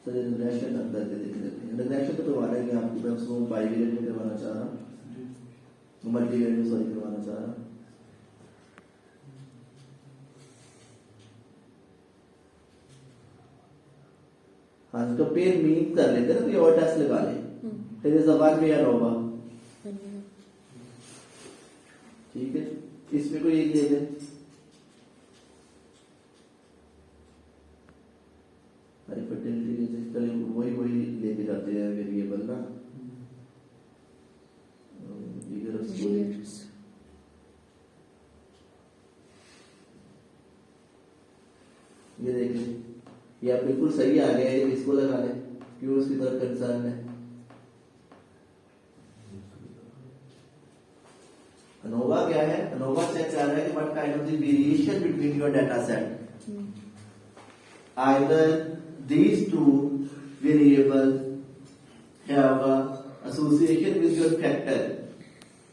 [SPEAKER 1] रिलेशन अंदर के देख लेते हैं। रिलेशन तो करवाना है आपकी, मैं उसको बाइवेरिएंट में करवाना चाह रहा हूँ, मल्टीवेरिएंट में सॉरी करवाना चाह रहा हूँ। हाँ, तो पेन मीन कर लेते हैं ना, कोई और टेस्ट लगा ले, फिर इज वन वे होगा, ठीक है। इसमें कोई एक ले लें, फर्टिलिटी चले वही लेके जाते हैं वेरिएबल ना, ये देखिए ये आप बिल्कुल सही आ गया है, इसको लगा लें, क्यों उसकी तरफ कंसर्न है। अनोवा क्या है, अनोवा चेक कर रहा है कि what kind of the variation between your data set, either these two variables have a association with your factor।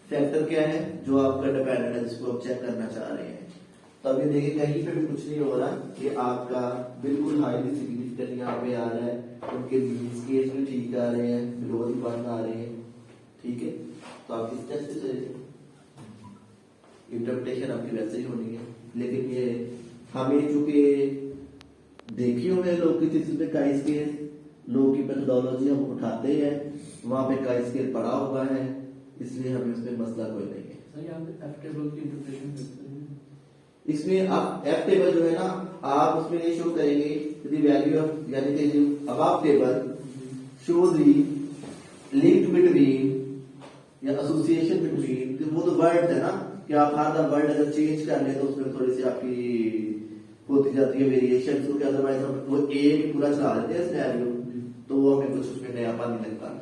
[SPEAKER 1] Factor क्या है, जो आपका डिपेंडेंट है, जिसको आप चेक करना चाह रहे हैं। तो अभी देखिए कहीं पे भी कुछ नहीं हो रहा, कि आपका बिल्कुल हाईली सिग्निफिकेंट यहाँ पे आ रहा है, उनके मीन स्केल्स भी ठीक आ रहे हैं, बिलो द 1 आ रहे हैं, ठीक है। तो आप किस टेस्ट से चलेंगे, इंटरप्रिटेशन आपकी वैसे ही होनी है। लेकिन ये हमें चूंकि देखी हुए लोग की थीसिस में काई स्केल, लोग की मेथोडोलॉजी हम उठाते हैं, वहां पे काई स्केल पड़ा हुआ है, इसलिए हमें उसमें मसला कोई नहीं है।
[SPEAKER 3] सर यहाँ पे एफ टेबल की इंटरप्रिटेशन करते हैं।
[SPEAKER 1] इसमें आप एफ टेबल जो है ना, आप उसमें ये शो करेंगे द वैल्यू ऑफ, यानी कि जो above table show the link between या एसोसिएशन बिटवीन, तो वो तो वर्ड है ना, कि आप हर द वर्ड अगर चेंज कर ले तो उसमें थोड़ी सी आपकी होती जाती है वेरिएशन, क्योंकि अदरवाइज हम वो ए भी पूरा चला देते हैं सिनेरियो, तो वो हमें कुछ उसमें नया पानी लगता है।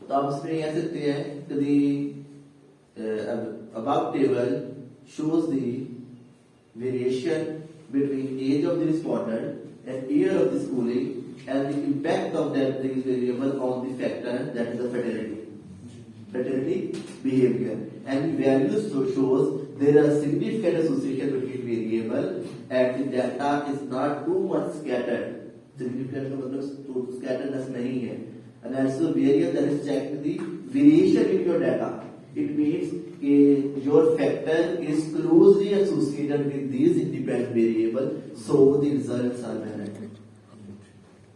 [SPEAKER 1] तो आप उसमें कह सकते हैं कि the above table shows the variation between age of the respondent and year of the schooling and the impact of that these variable on the factor, that is the fraternity behavior, and the values shows there are significant association between variable and the data is not too much scattered। significant का मतलब scatteredness नहीं है, and also variable that is checked the variation in your data, it means your factor is closely associated with these independent variable, so the results are valid।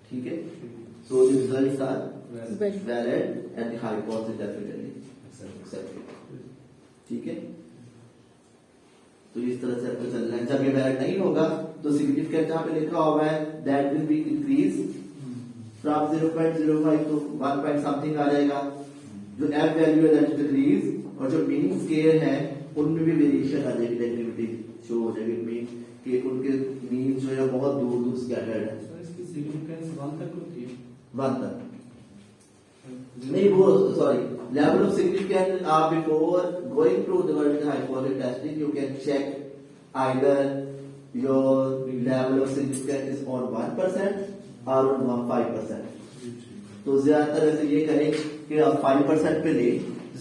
[SPEAKER 1] ठीक है, so the results are valid and the hypothesis definitely accepted। ठीक है, तो इस तरह से आपको चलना है। जब ये वैलिड नहीं होगा तो सिग्निफिकेंट जहां पे लिखा हुआ है that will be increase from 0.05 to 1 point something आ जाएगा। जो एफ वैल्यू है दैट इज डिक्रीज, और जो मीन स्केयर है उनमें भी वेरिएशन आ जाएगी, नेगेटिविटी शो हो जाएगी। मीन कि उनके मीन जो है बहुत दूर दूर स्कैटर्ड है।
[SPEAKER 3] सर इसकी सिग्निफिकेंस 1 तक होती है।
[SPEAKER 1] 1 तक नहीं, वो sorry, level of significance before going through the vertical hypothesis testing you can check either your level of significance is on 1% or on 5%. तो ज्यादातर ऐसे ये करें कि आप 5% पे ले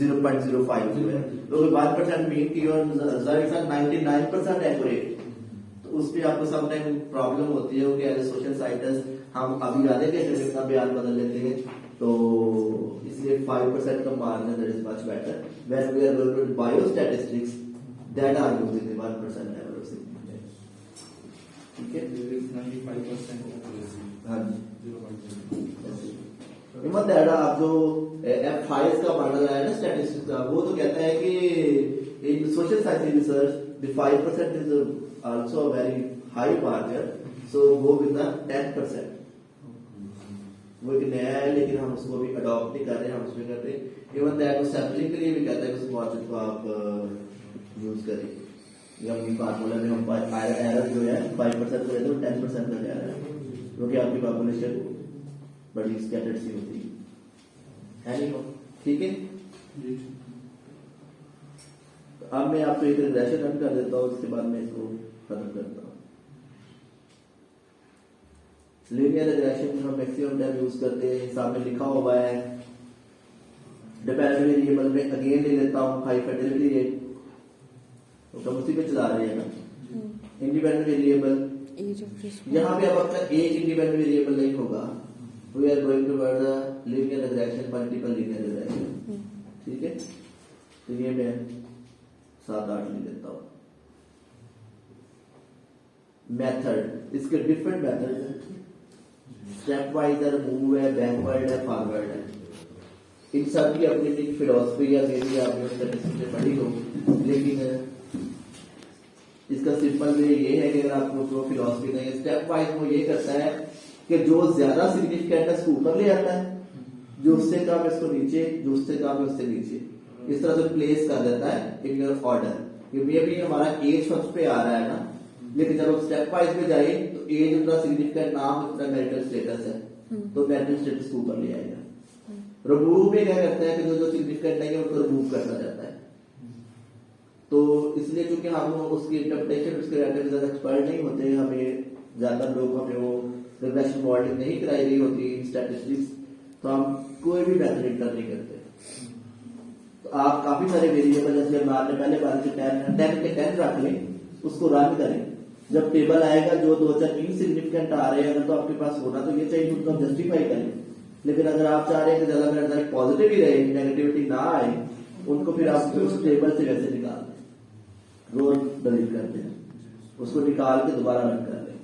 [SPEAKER 1] 0.05 जो है, तो 1% मीन की और रिजल्ट्स आर 99% एक्यूरेट, तो उस पे आपको सब टाइम प्रॉब्लम होती है कि एज सोशल साइंटिस्ट हम अभी आधे घंटे में अपना बयान बदल लेते हैं, तो इसलिए 5% का margin that is much better when we are going to biostatistics that are using the 1% level of significance. ठीक है,
[SPEAKER 6] There is 95% accuracy.
[SPEAKER 1] हां जी।
[SPEAKER 6] 0.0.
[SPEAKER 1] मत ऐड आप जो F5 का मॉडल है ना स्टैटिस्टिक्स का, वो तो कहता है कि in social science research the 5% is also a very high margin, so go with the 10%। वो एक नया है लेकिन हम उसको भी अडॉप्ट नहीं कर रहे हैं, हम उसमें करते हैं। इवन दैट उस सैम्पलिंग के लिए भी कहता है कि उस मार्जिन को आप यूज करें। या अपनी फार्मूला में हम एरर जो है 5% करें तो 10% का एरर है, क्योंकि आपकी पॉपुलेशन बड़ी स्कैटर्ड सी होती है नहीं? ठीक है, तो अब मैं आपको एक रिग्रेशन रन कर देता हूँ, उसके बाद मैं इसको खत्म करता हूँ। लीनियर रिग्रेशन में हम मैक्सिमम टाइम यूज करते हैं, सामने लिखा हुआ है डिपेंडेंट वेरिएबल में अगेन ले लेता हूँ हाई फर्टिलिटी रेट, तो हम उसी पे चला रहे हैं ना। Independent variable
[SPEAKER 2] age of response,
[SPEAKER 1] यहाँ पे अब अपना एज इंडिपेंडेंट वेरिएबल नहीं होगा, we are going toward the linear regression, multiple linear regression. ठीक है, तो ये मैं 7-8 ले लेता हूँ। मेथड, इसके डिफरेंट मेथड है, स्टेप वाइज है, मूव है, बैकवर्ड है, फॉरवर्ड है। इन सब की अपनी अपनी फिलॉसफी है, मेरी आपने स्टैटिस्टिक्स में पढ़ी हो, लेकिन इसका सिंपल वे ये है कि अगर आपको जो फिलॉसफी नहीं है, स्टेप वाइज वो ये करता है कि जो ज्यादा सिग्निफिकेंट है उसको ऊपर ले आता है, जो उससे कम है उसको नीचे, जो उससे कम है उससे नीचे, इस तरह से प्लेस कर देता है इन योर ऑर्डर। ये भी हमारा एज फर्स्ट पे आ रहा है ना, लेकिन जब हम स्टेप वाइज में जाए तो एज उतना सिग्निफिकेंट ना हो जितना मैरिटल स्टेटस है, तो मैरिटल स्टेटस को ऊपर ले आएगा। रिमूव में क्या करता है कि जो सिग्निफिकेंट नहीं है उनको रिमूव करना चाहता है। तो इसलिए क्योंकि हम उसकी इंटरप्रिटेशन उसके रहने में ज्यादा एक्सपर्ट नहीं होते, हमें ज्यादा लोग हमें वो रिग्रेशन मॉडलिंग नहीं कराई गई होती स्टैटिस्टिक्स, तो हम कोई भी मेथड इंटर नहीं करते। तो आप काफी सारे वेरिएबल जैसे आपने पहले बार के 10 के 10 रख लें, उसको रन करें, जब टेबल आएगा जो 2-4 इनसिग्निफिकेंट आ रहे हैं अगर तो आपके पास होना तो ये चाहिए, उनको जस्टिफाई करें। लेकिन अगर आप चाह रहे हैं कि ज्यादा मेरा रिजल्ट पॉजिटिव ही रहे, नेगेटिविटी ना आए, उनको फिर आप उस टेबल से वैसे निकाल दें, रोज डिलीट करते हैं, उसको निकाल के दोबारा रन कर लें,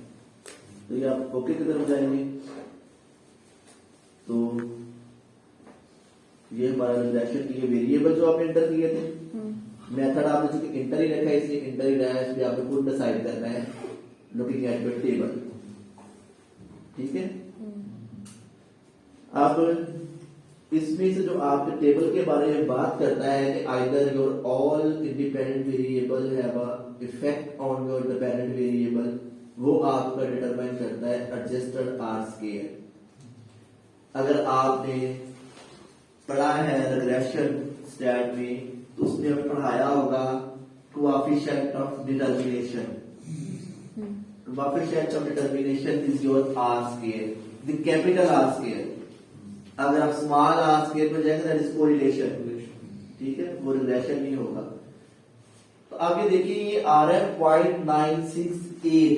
[SPEAKER 1] तो ये आप ओके की तरफ जाएंगे। तो ये हमारा रिग्रेशन की वेरिएबल जो आपने इंटर किए थे, मेथड आपने चूंकि इंटर ही रखा है इसलिए इंटर ही रहा है, इसलिए आपको खुद डिसाइड करना है लुकिंग एट योर टेबल। ठीक है, अब इसमें से जो आपके टेबल के बारे में बात करता है कि either your all independent variable have a effect on your dependent variable, वो आपका डिटरमाइन करता है एडजस्टेड आर स्केल। अगर आपने पढ़ा है रिग्रेशन स्टैट में तो उसने हमें पढ़ाया होगा coefficient of determination. Coefficient of determination is your R scale, the capital R scale. अगर आप स्मॉल आर स्केल पर जाएंगे दैट इज कोरिलेशन, ठीक है, वो रिलेशन नहीं होगा। तो आगे देखिए ये आ रहा है 0.968,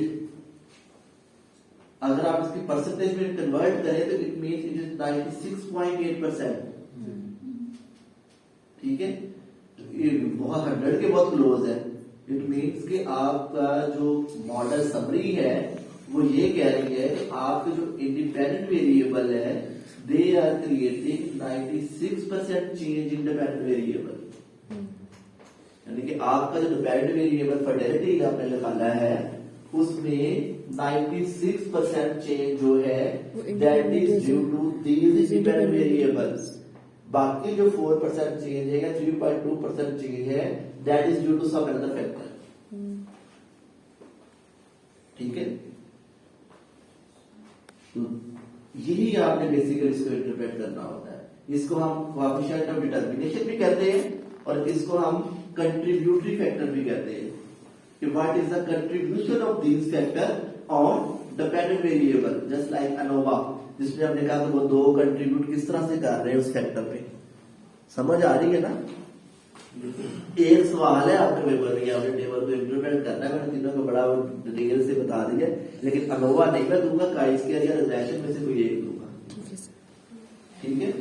[SPEAKER 1] अगर आप इसकी परसेंटेज में कन्वर्ट करें तो इट मींस इट इज 96.8%। ठीक है, ये बहुत 100 के बहुत क्लोज है। इट मींस कि आपका जो मॉडल समरी है वो ये कह रही है कि आपके जो इंडिपेंडेंट वेरिएबल है they are creating 96% change in dependent variable. यानी कि आपका जो डिपेंडेंट वेरिएबल फर्टिलिटी आपने निकाला है उसमें 96% चेंज जो है that is due to these dependent variables. बाकी जो 4% चेंज है या 3.2% चेंज है that is due to some other factor. ठीक है, तो यही आपने बेसिकली इसको इंटरप्रेट करना होता है। इसको हम कोएफिशिएंट ऑफ डिटरमिनेशन भी कहते हैं और इसको हम कंट्रीब्यूटरी फैक्टर भी कहते हैं कि what is the contribution of these factor on dependent variable, just like ANOVA, जिसमें हमने कहा कि वो दो कंट्रीब्यूट किस तरह से कर रहे हैं उस फैक्टर पे। समझ आ रही है ना? एक सवाल है आपके पेपर में, आपने टेबल को इंप्लीमेंट करना है, मैंने तीनों को बड़ा डिटेल से बता दिया, लेकिन अनोवा नहीं मैं दूंगा, काई स्क्वायर या रिग्रेशन में से कोई एक दूंगा। ठीक है,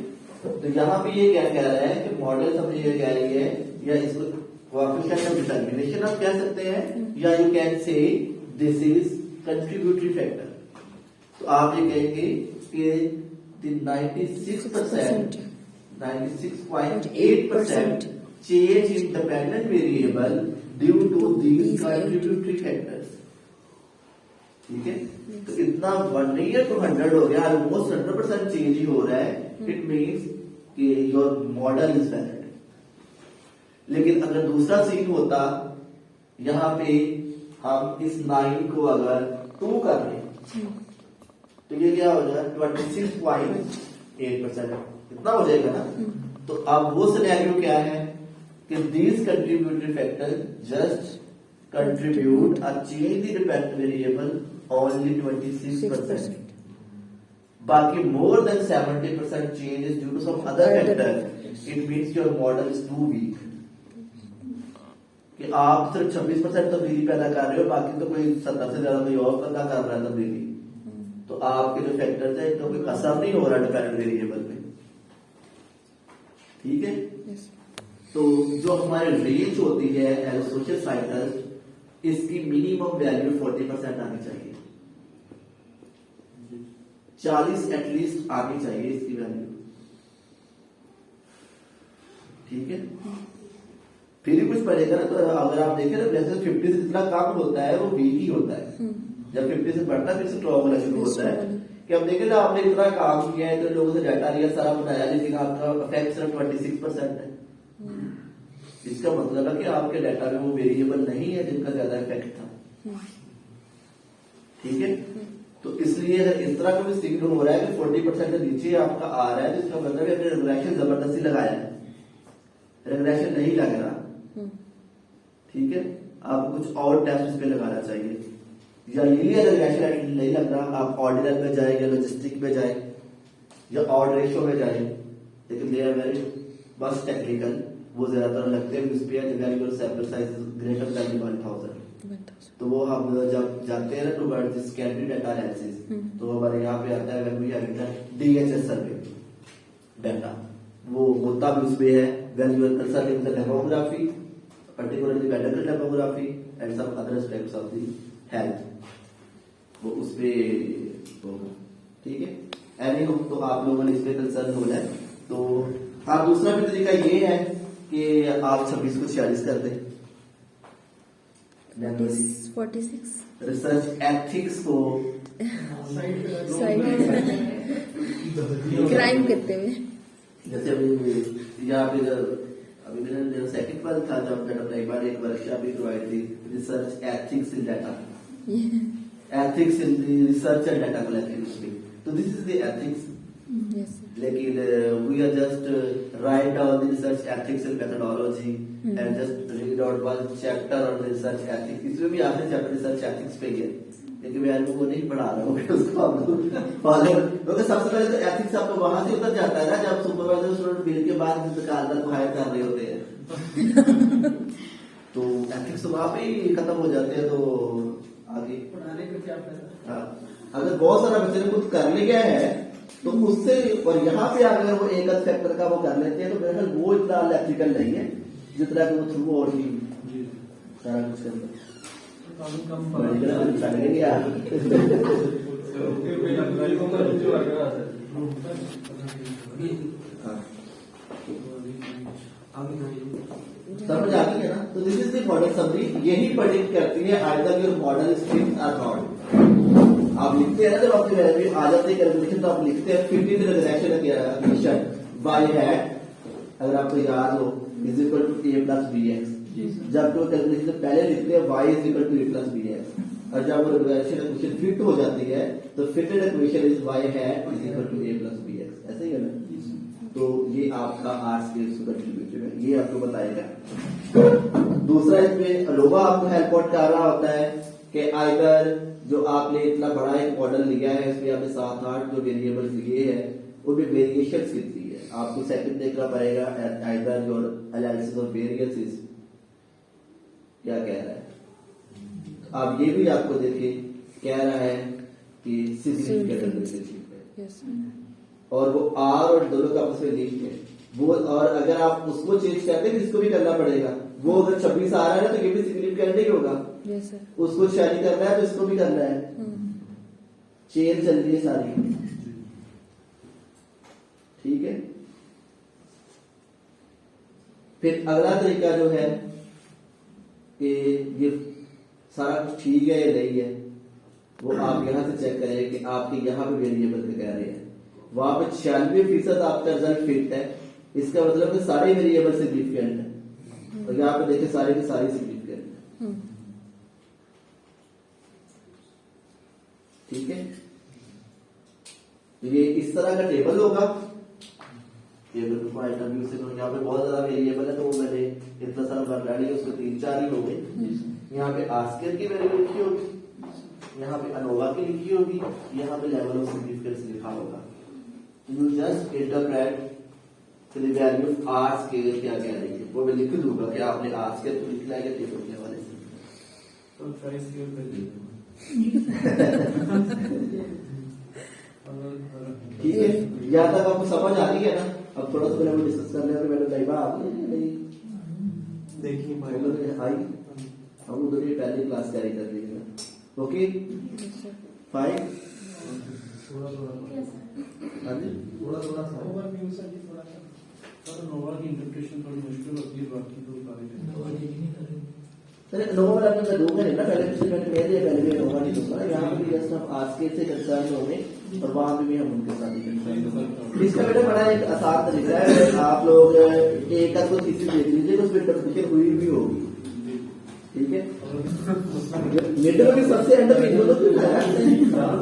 [SPEAKER 1] तो यहाँ पे ये क्या कह रहा है कि मॉडल समझ ये कह रही है, या इसको कोएफिशिएंट ऑफ डिटरमिनेशन आप कह सकते हैं, या you can say this is contributory factor. तो आप ये कहेंगे कि 96.8% change in dependent variable due to these contributory factors। ठीक है, तो इतना 1 to 100 हो गया, ऑलमोस्ट 100% चेंज ही हो रहा है। इट मीन्स कि योर मॉडल इज वैलिड। लेकिन अगर दूसरा सीन होता, यहाँ पे हम इस 9 को अगर 2 कर लें तो ये क्या हो जाएगा 26.8%, इतना हो जाएगा ना। तो अब वो सिनेरियो क्या है कि these contributory factors just contribute or change the dependent variable only 26%. बाकी more than 70% change is due to some other factor. It means your model is too weak. कि आप सिर्फ 26% तब्दीली पैदा कर रहे हो, बाकी तो कोई 70 से ज्यादा कोई और पैदा कर रहा है तब्दीली, तो आपके जो फैक्टर्स है इनका कोई असर नहीं हो रहा डिपेंडेंट वेरिएबल पे। ठीक है, तो जो हमारी रेंज होती है एसोसिएट साइटस, इसकी मिनिमम वैल्यू 40% आनी चाहिए, 40 एटलीस्ट आनी चाहिए इसकी वैल्यू। ठीक है, फिर ही कुछ पड़ेगा ना। तो अगर आप देखें ना, जैसे 50 से जितना कम होता है वो वीक ही होता है, जब 50 से बढ़ता है फिर से स्ट्रॉन्ग होना शुरू होता है। कि अब देखें ना, आपने इतना काम किया है, तो लोगों से डाटा लिया, सारा बनाया, लेकिन आपका इफेक्ट सिर्फ 26% है। इसका मतलब है कि आपके डाटा में वो वेरिएबल नहीं है जिनका ज्यादा इफेक्ट था। ठीक है, तो इसलिए अगर इस तरह का भी सिग्नल हो रहा है कि 40% से नीचे आपका आ रहा है, तो इसका मतलब है रेगुलेशन जबरदस्ती लगाया है, रेगुलेशन नहीं लग रहा। ठीक है, आपको कुछ और टेस्ट इस पे लगाना चाहिए, या लीनियर रेगुलेशन नहीं लग रहा, आप ऑर्डिनल में जाए या लॉजिस्टिक में जाए या ऑड रेशियो में जाए, लेकिन दे आर वेरी बस टेक्निकल, वो ज्यादातर लगते हैं इस पे your sample size greater than 1000। तो वो हम जब जाते हैं ना toward secondary data analysis, तो हमारे यहाँ पे आता है when we have DHS survey data, वो होता भी उसमें है when you are concerning the demography, particularly medical demography and some other aspects of the health, वो उसपे होगा। ठीक है, एनी हो, तो आप लोगों ने इस पे कंसर्न हो जाए। तो हाँ, दूसरा भी तरीका ये है कि आप 26 को 46 कर दें।
[SPEAKER 2] 46
[SPEAKER 1] रिसर्च एथिक्स को
[SPEAKER 2] क्राइम करते हुए,
[SPEAKER 1] जैसे अभी यहाँ पे अभी मैंने सेकंड पर था जब मैंने एक बार एक वर्कशॉप भी प्रोवाइड की, research ethics in data, ethics in research and data collection. तो दिस इज द एथिक्स, लेकिन we are just write down the research ethics and methodology and just read out one chapter on research ethics. इसमें भी आखिरी chapter research ethics पे है, लेकिन मैं वो नहीं पढ़ा रहा हूँ, उसको आप फॉलो, क्योंकि सबसे पहले तो एथिक्स आपको वहां से उतर जाता है ना जब सुपरवाइजर स्टूडेंट मिल के बाद दुकानदार को हायर कर रहे होते हैं। तो एथिक्स वहां पे ही खत्म हो जाते हैं, तो आगे
[SPEAKER 3] पढ़ाने का क्या फायदा।
[SPEAKER 1] हाँ, अगर बहुत सारा बच्चे ने कुछ कर लिया है तो उससे, और यहाँ पे अगर वो एक फैक्टर का वो कर लेते हैं, तो मेरे ख्याल वो इतना इलेक्ट्रिकल नहीं है जितना कि वो थ्रू और भी सारा कुछ करते हैं।
[SPEAKER 6] आगे
[SPEAKER 1] समझ आ गई है ना? तो this is the model summary, यही प्रेडिक्ट करती है either your model is fit और नॉट। आप लिखते हैं ना जब आपकी वैल्यू आ जाती है कैलकुलेशन, तो आप लिखते हैं fit in relation y hat, अगर आपको याद हो, is equal to a plus B X. जब तो कैलकुलेशन से पहले लिखते हैं y is equal to a plus B X, और जब वो रिलेशन इक्वेशन फिट हो जाती है तो fitted equation is y hat is equal to a plus B X. ऐसे ही है ना? तो ये आपका आर स्क्वायर इसको कंट्रीब्यूटिव है, ये आपको बताएगा। दूसरा इसमें अलोवा आपको हेल्प आउट कर रहा होता है कि आइदर जो आपने इतना बड़ा एक मॉडल लिया है, इसमें आपने 7-8 जो वेरिएबल्स लिए हैं उनमें वेरिएशंस कितनी है आपको सेकंड देखना पड़ेगा। Either your analysis of variances क्या कह रहा है, आप ये भी आपको देखिए कह रहा है कि सिग्निफिकेंट रिलेशनशिप है,
[SPEAKER 2] यस
[SPEAKER 1] और वो आर और दोनों का आपस में लिंक है वो, और अगर आप उसको चेंज करते हैं इसको भी करना पड़ेगा। वो अगर 26 आ रहा है तो ये भी सिग्निफिकेंट ही होगा,
[SPEAKER 2] यस सर।
[SPEAKER 1] उसको शादी करना है तो इसको भी करना है, चेन चल रही है सारी, ठीक है। फिर अगला तरीका जो है कि ये सारा कुछ ठीक है या नहीं है, वो आप यहां से चेक करें कि आपके यहाँ पे वेरिएबल कह रहे हैं, वहां पे 96% आपका रिजल्ट फिट है, इसका मतलब कि सारे वेरिएबल सिग्निफिकेंट है, और यहाँ पे देखें सारे के सारे सिग्निफिकेंट है, ठीक है। तो ये इस तरह का टेबल होगा, टेबल को पॉइंट ऑफ व्यू से। तो यहाँ पे बहुत ज्यादा वेरिएबल है, तो मैंने इतना सारा बना लिया, उसको 3-4 ही हो गए। यहाँ पे आस्कर की वैल्यू लिखी होगी, यहाँ पे अनोवा की लिखी होगी, यहाँ पे लेवल ऑफ सिग्निफिकेंस लिखा होगा। You just interpret the value of R scale क्या कह रही है, वो मैं लिख दूंगा कि आपने आर स्केल को लिखना है टेबल के हवाले से।
[SPEAKER 6] तो प्राइस की कर देते
[SPEAKER 1] ठीक है, यहाँ तक आपको समझ आ रही है ना? अब थोड़ा सा पहले डिस्कस कर लें, मैंने कई आप
[SPEAKER 6] देखिए
[SPEAKER 1] आई हम उधर ही पहली क्लास कैरी कर लीजिएगा। ओके फाइन,
[SPEAKER 4] थोड़ा सा
[SPEAKER 3] ओवरव्यू से भी थोड़ा सा, और नोवा की इंटरप्रिटेशन थोड़ी मुश्किल होती है, बाकी तो सारे
[SPEAKER 1] सर नोवा वाला अपने दूंगा नहीं ना, पहले पिछले मिनट में दिया, पहले भी नोवा नहीं दूंगा, यहाँ पे भी जस्ट हम आज के से कंसर्न होंगे और वहां पे भी हम उनके साथ ही कंसर्न। इसका बेटा बड़ा एक आसान तरीका है, आप लोग एक आध को थीसिस देख लीजिए, उसमें इंटरप्रिटेशन हुई भी होगी, ठीक है। मिडिल में सबसे एंड में